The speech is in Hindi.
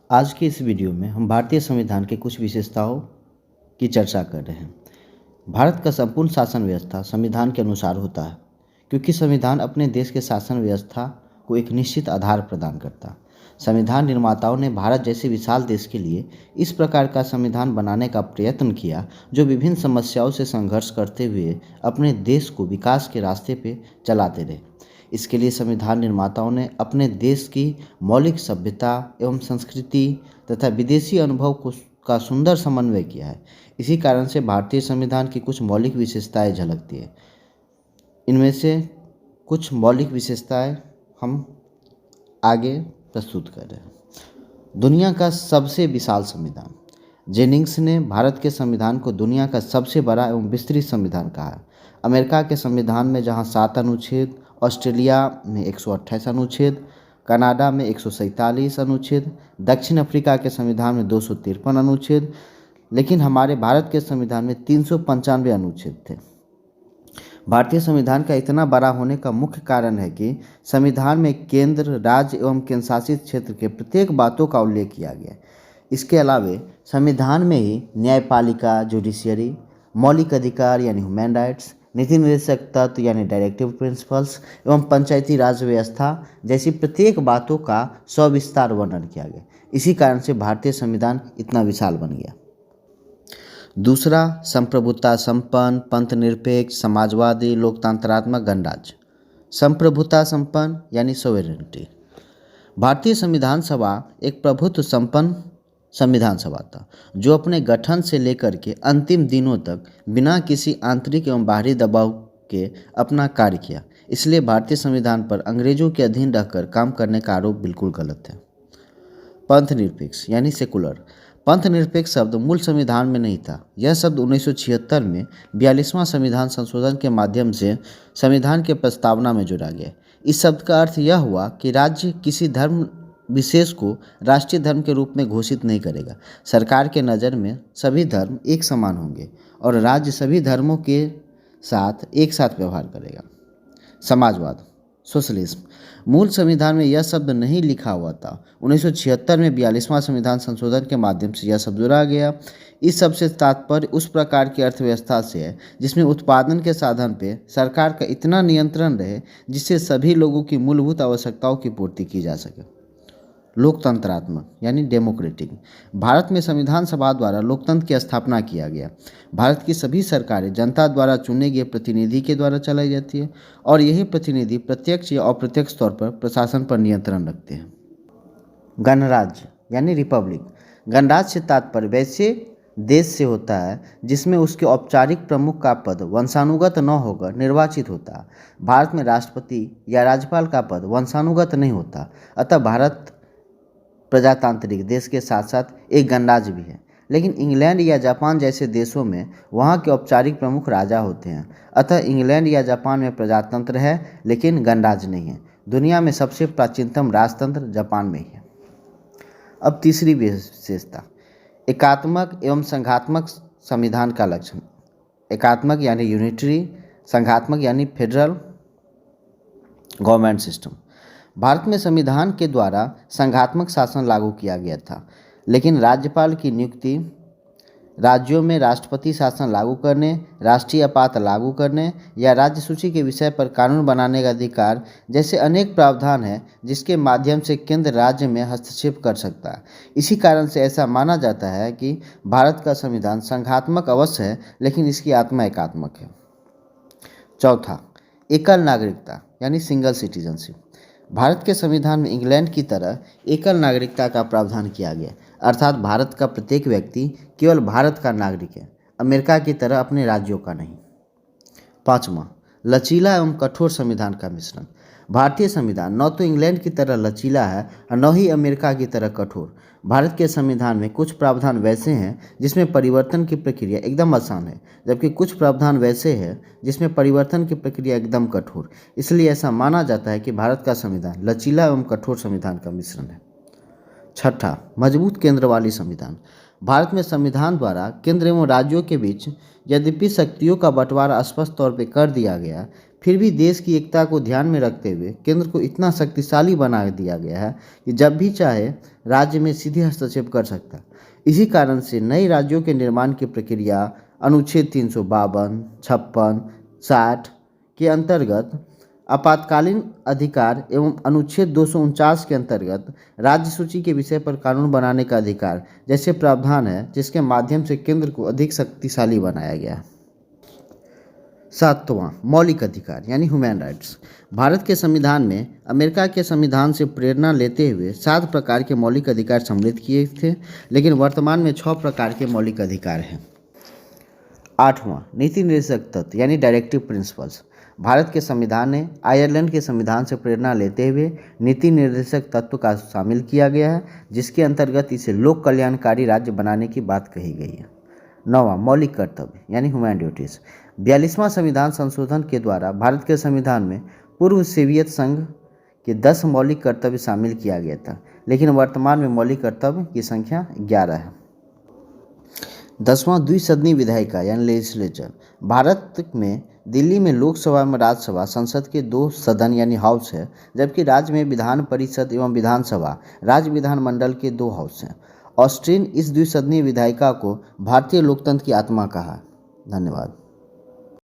आज की इस वीडियो में हम भारतीय संविधान के कुछ विशेषताओं की चर्चा कर रहे हैं। भारत का संपूर्ण शासन व्यवस्था संविधान के अनुसार होता है, क्योंकि संविधान अपने देश के शासन व्यवस्था को एक निश्चित आधार प्रदान करता है। संविधान निर्माताओं ने भारत जैसे विशाल देश के लिए इस प्रकार का संविधान बनाने का प्रयत्न किया जो विभिन्न समस्याओं से संघर्ष करते हुए अपने देश को विकास के रास्ते पर चलाते रहे। इसके लिए संविधान निर्माताओं ने अपने देश की मौलिक सभ्यता एवं संस्कृति तथा विदेशी अनुभव का सुंदर समन्वय किया है। इसी कारण से भारतीय संविधान की कुछ मौलिक विशेषताएं झलकती है। इनमें से कुछ मौलिक विशेषताएं हम आगे प्रस्तुत कर रहे हैं। दुनिया का सबसे विशाल संविधान। जेनिंग्स ने भारत के संविधान को दुनिया का सबसे बड़ा एवं विस्तृत संविधान कहा है। अमेरिका के संविधान में जहां 7 अनुच्छेद, ऑस्ट्रेलिया में 128 अनुच्छेद, कनाडा में 147 अनुच्छेद, दक्षिण अफ्रीका के संविधान में 253 अनुच्छेद, लेकिन हमारे भारत के संविधान में 395 अनुच्छेद थे। भारतीय संविधान का इतना बड़ा होने का मुख्य कारण है कि संविधान में केंद्र, राज्य एवं केंद्रशासित क्षेत्र के प्रत्येक बातों का उल्लेख किया गया। इसके अलावा संविधान में ही न्यायपालिका, जुडिशियरी, मौलिक अधिकार यानी ह्यूमन राइट्स, नीति निर्देशक तत्व यानी डायरेक्टिव प्रिंसिपल्स एवं पंचायती राज व्यवस्था जैसी प्रत्येक बातों का सविस्तार वर्णन किया गया। इसी कारण से भारतीय संविधान इतना विशाल बन गया। दूसरा, संप्रभुता संपन्न, पंथ निरपेक्ष, समाजवादी, लोकतंत्रात्मक गणराज्य। संप्रभुता संपन्न यानी सोवेरेनिटी। भारतीय संविधान सभा एक प्रभुत्व संपन्न संविधान सभा था जो अपने गठन से लेकर के अंतिम दिनों तक बिना किसी आंतरिक एवं बाहरी दबाव के अपना कार्य किया। इसलिए भारतीय संविधान पर अंग्रेजों के अधीन रहकर काम करने का आरोप बिल्कुल गलत है। पंथ निरपेक्ष यानी सेकुलर। पंथ निरपेक्ष शब्द मूल संविधान में नहीं था। यह शब्द 1976 में 42वां संविधान संशोधन के माध्यम से संविधान के प्रस्तावना में जोड़ा गया। इस शब्द का अर्थ यह हुआ कि राज्य किसी धर्म विशेष को राष्ट्रीय धर्म के रूप में घोषित नहीं करेगा। सरकार के नज़र में सभी धर्म एक समान होंगे और राज्य सभी धर्मों के साथ एक साथ व्यवहार करेगा। समाजवाद, सोशलिज्म। मूल संविधान में यह शब्द नहीं लिखा हुआ था। 1976 में 42वां संविधान संशोधन के माध्यम से यह शब्द जोड़ा गया। इस शब्द से तात्पर्य उस प्रकार की अर्थव्यवस्था से है जिसमें उत्पादन के साधन पे सरकार का इतना नियंत्रण रहे जिससे सभी लोगों की मूलभूत आवश्यकताओं की पूर्ति की जा सके। लोकतंत्रात्मक यानी डेमोक्रेटिक। भारत में संविधान सभा द्वारा लोकतंत्र की स्थापना किया गया। भारत की सभी सरकारें जनता द्वारा चुने गए प्रतिनिधि के द्वारा चलाई जाती है और यही प्रतिनिधि प्रत्यक्ष या अप्रत्यक्ष तौर पर प्रशासन पर नियंत्रण रखते हैं। गणराज्य यानी रिपब्लिक। गणराज्य से तात्पर्य वैसे देश से होता है जिसमें उसके औपचारिक प्रमुख का पद वंशानुगत न होकर निर्वाचित होता है। भारत में राष्ट्रपति या राज्यपाल का पद वंशानुगत नहीं होता। अतः भारत प्रजातांत्रिक देश के साथ साथ एक गणराज्य भी है। लेकिन इंग्लैंड या जापान जैसे देशों में वहाँ के औपचारिक प्रमुख राजा होते हैं। अतः इंग्लैंड या जापान में प्रजातंत्र है लेकिन गणराज्य नहीं है। दुनिया में सबसे प्राचीनतम राजतंत्र जापान में ही है। अब तीसरी विशेषता, एकात्मक एवं संघात्मक संविधान का लक्षण। एकात्मक यानी यूनिटरी, संघात्मक यानी फेडरल गवर्नमेंट सिस्टम। भारत में संविधान के द्वारा संघात्मक शासन लागू किया गया था, लेकिन राज्यपाल की नियुक्ति, राज्यों में राष्ट्रपति शासन लागू करने, राष्ट्रीय आपात लागू करने या राज्य सूची के विषय पर कानून बनाने का अधिकार जैसे अनेक प्रावधान हैं जिसके माध्यम से केंद्र राज्य में हस्तक्षेप कर सकता है। इसी कारण से ऐसा माना जाता है कि भारत का संविधान संघात्मक अवश्य है लेकिन इसकी आत्मा एकात्मक है। चौथा, एकल नागरिकता यानी सिंगल सिटीजनशिप। भारत के संविधान में इंग्लैंड की तरह एकल नागरिकता का प्रावधान किया गया, अर्थात भारत का प्रत्येक व्यक्ति केवल भारत का नागरिक है, अमेरिका की तरह अपने राज्यों का नहीं। पाँचवा, लचीला एवं कठोर संविधान का मिश्रण। भारतीय संविधान न तो इंग्लैंड की तरह लचीला है और न ही अमेरिका की तरह कठोर। भारत के संविधान में कुछ प्रावधान वैसे हैं जिसमें परिवर्तन की प्रक्रिया एकदम आसान है, जबकि कुछ प्रावधान वैसे हैं जिसमें परिवर्तन की प्रक्रिया एकदम कठोर। इसलिए ऐसा माना जाता है कि भारत का संविधान लचीला एवं कठोर संविधान का मिश्रण है। छठा, मजबूत केंद्र वाली संविधान। भारत में संविधान द्वारा केंद्र एवं राज्यों के बीच यद्यपि शक्तियों का बंटवारा स्पष्ट तौर पर कर दिया गया, फिर भी देश की एकता को ध्यान में रखते हुए केंद्र को इतना शक्तिशाली बना दिया गया है कि जब भी चाहे राज्य में सीधे हस्तक्षेप कर सकता है। इसी कारण से नए राज्यों के निर्माण की प्रक्रिया अनुच्छेद 352, 56, 60 के अंतर्गत आपातकालीन अधिकार एवं अनुच्छेद 249 के अंतर्गत राज्य सूची के विषय पर कानून बनाने का अधिकार जैसे प्रावधान है, जिसके माध्यम से केंद्र को अधिक शक्तिशाली बनाया गया। 7वां मौलिक अधिकार यानी ह्यूमन राइट्स। भारत के संविधान में अमेरिका के संविधान से प्रेरणा लेते हुए 7 प्रकार के मौलिक अधिकार सम्मिलित किए थे, लेकिन वर्तमान में 6 प्रकार के मौलिक अधिकार हैं। 8वां नीति निर्देशक तत्व यानी डायरेक्टिव प्रिंसिपल्स। भारत के संविधान ने आयरलैंड के संविधान से प्रेरणा लेते हुए नीति निर्देशक तत्व का शामिल किया गया है, जिसके अंतर्गत इसे लोक कल्याणकारी राज्य बनाने की बात कही गई है। 9वां मौलिक कर्तव्य यानी ह्यूमन ड्यूटीज। 42वां संविधान संशोधन के द्वारा भारत के संविधान में पूर्व सोवियत संघ के 10 मौलिक कर्तव्य शामिल किया गया था, लेकिन वर्तमान में मौलिक कर्तव्य की संख्या 11 है। 10वां द्विसदनी विधायिका यानी लेजिस्लेचर। भारत में दिल्ली में लोकसभा में राज्यसभा संसद के 2 सदन यानी हाउस है, जबकि राज्य में विधान परिषद एवं विधानसभा राज्य विधानमंडल के 2 हाउस हैं। ऑस्ट्रीन इस द्विसदनी विधायिका को भारतीय लोकतंत्र की आत्मा कहा। धन्यवाद।